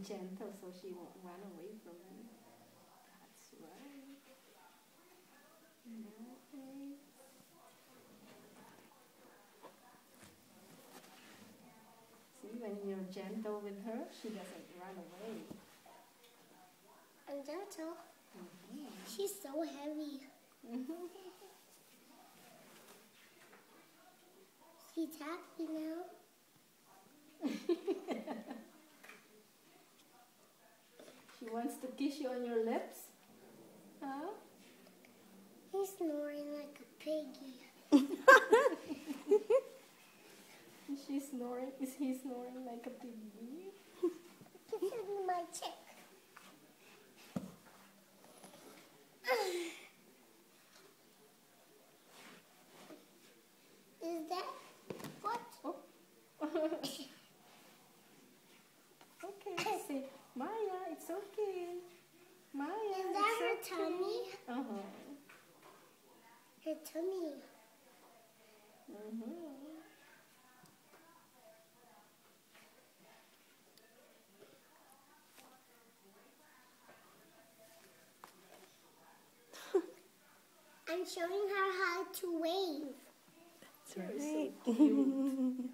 gentle so she won't run away from you. That's right. Nice. See, when you're gentle with her, she doesn't run away. I'm gentle. Mm-hmm. She's so heavy. She's happy now. She wants to kiss you on your lips? Huh? He's snoring like a piggy. Is she snoring? Is he snoring like a piggy? This is my chick. Is that what? Oh. Okay, say, Maya, it's okay. Maya, Is that her it's okay. tummy? Uh-huh. Her tummy. Mm-hmm. I'm showing her how to wave. You're so cute.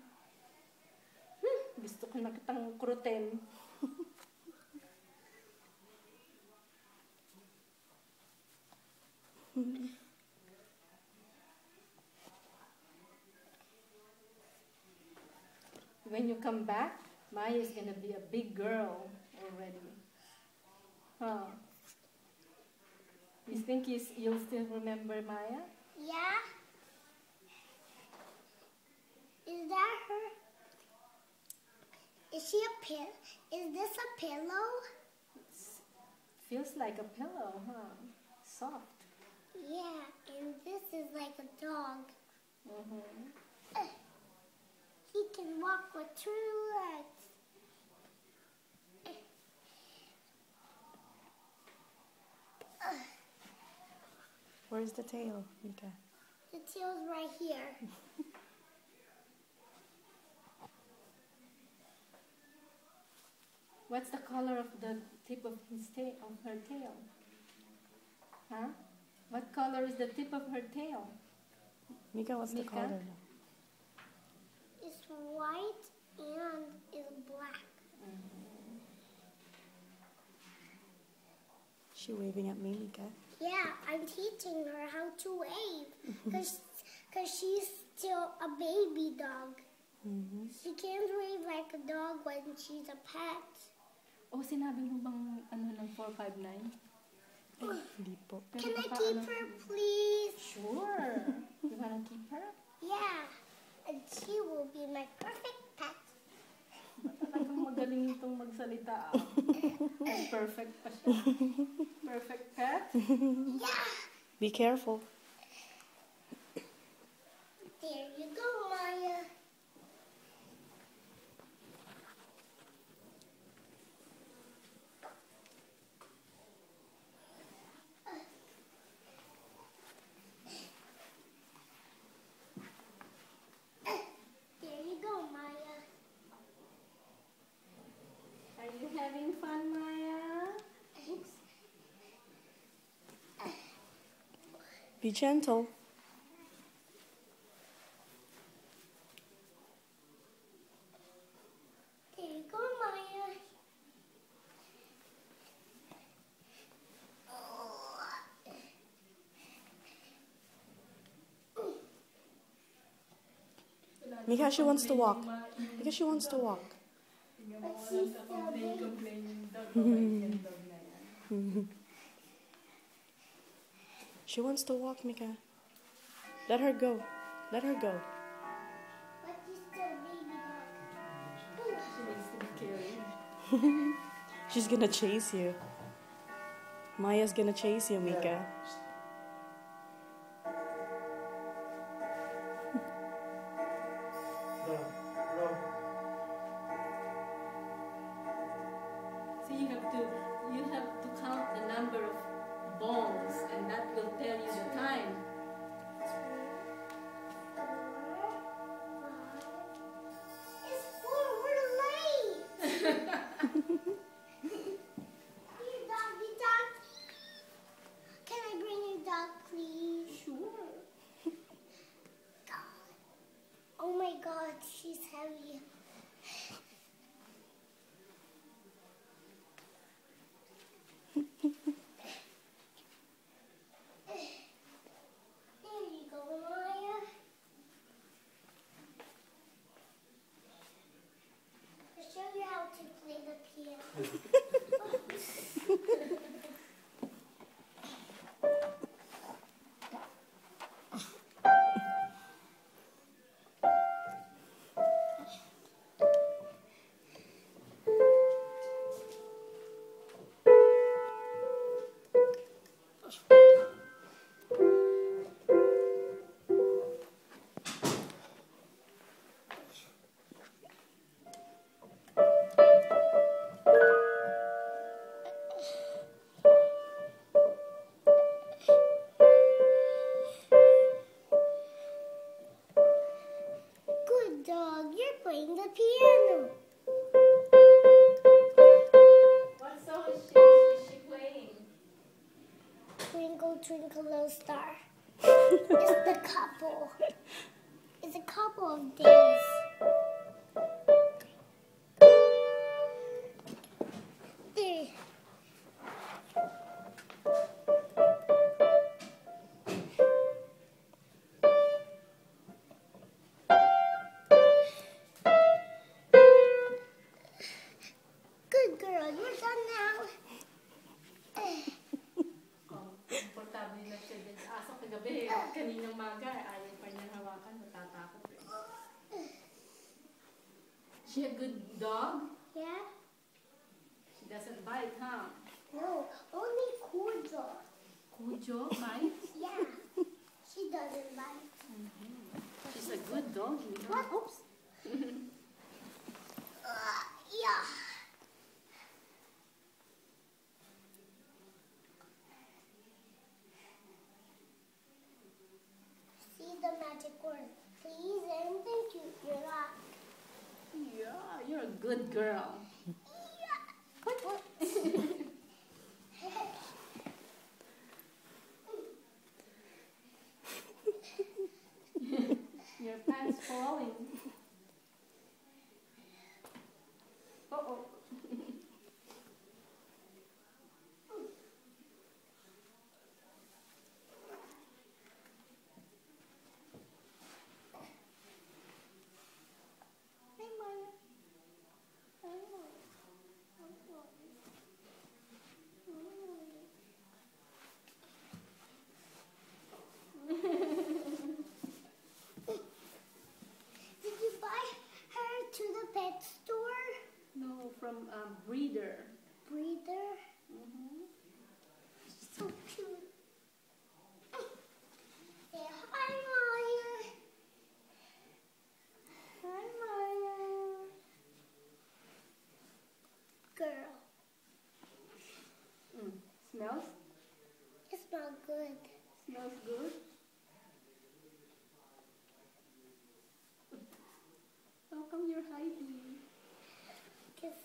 Gusto ko na kitang kurutin. When you come back, Maya is gonna be a big girl already. Huh? You think you'll still remember Maya? Yeah? Is that her? Is she a pill? Is this a pillow? Feels like a pillow, huh? Soft. Yeah, and this is like a dog. Mm-hmm. He can walk with 2 legs. Where's the tail, Mika? The tail's right here. What's the color of the tip of his tail, of her tail? Huh? What color is the tip of her tail? Mika, what's the Mika? color? It's white and is black. She waving at me, Mika. Yeah, I'm teaching her how to wave because she's still a baby dog. Mm-hmm. She can't wave like a dog when she's a pet. Oh, sinabi mo bang ano ng 459? Ay, hindi po. Can I keep her, please? Sure. You wanna keep her? Yeah, and she will be my perfect pet. Talagang magaling itong magsalita. Perfect pa siya. Perfect pet? Yeah. Be careful. There you go, Maya. There you go, Maya. Are you having fun, Maya? Oops. Be gentle. There you go, Maya. Mika, she wants to walk. Mika, she wants to walk. But she's still big. She wants to walk, Mika. Let her go. Let her go. But she's still baby dog. She needs to be carried. She's gonna chase you. Maya's gonna chase you, Mika. So you have to count the number of bones, and that will tell you the time. It's 4. We're late. Good dog, you're playing the piano. What song is she playing? Twinkle, twinkle, little star. It's the couple. It's a couple of days. There. Good girl, you're done now. Komportable na siya din sa aso kagabi. Kaninang maga, ayaw pa niya hawakan. Natatakot. She a good dog? Yeah? She doesn't bite, huh? No, only Cujo. Cujo bites? Yeah. She doesn't bite. She's a good dog. What? Oops. Yeah. See the magic word. Please and thank you. You're not. Yeah, you're a good girl. Your pants falling. Uh-oh. Hey, Maya. Hey, Maya. Did you buy her to the pet store? No, from breeder. Breeder? So cute. Say hi, Maya. Hi, Maya. Girl, Smells? it smells good. Smells good. How come you're hiding? Kiss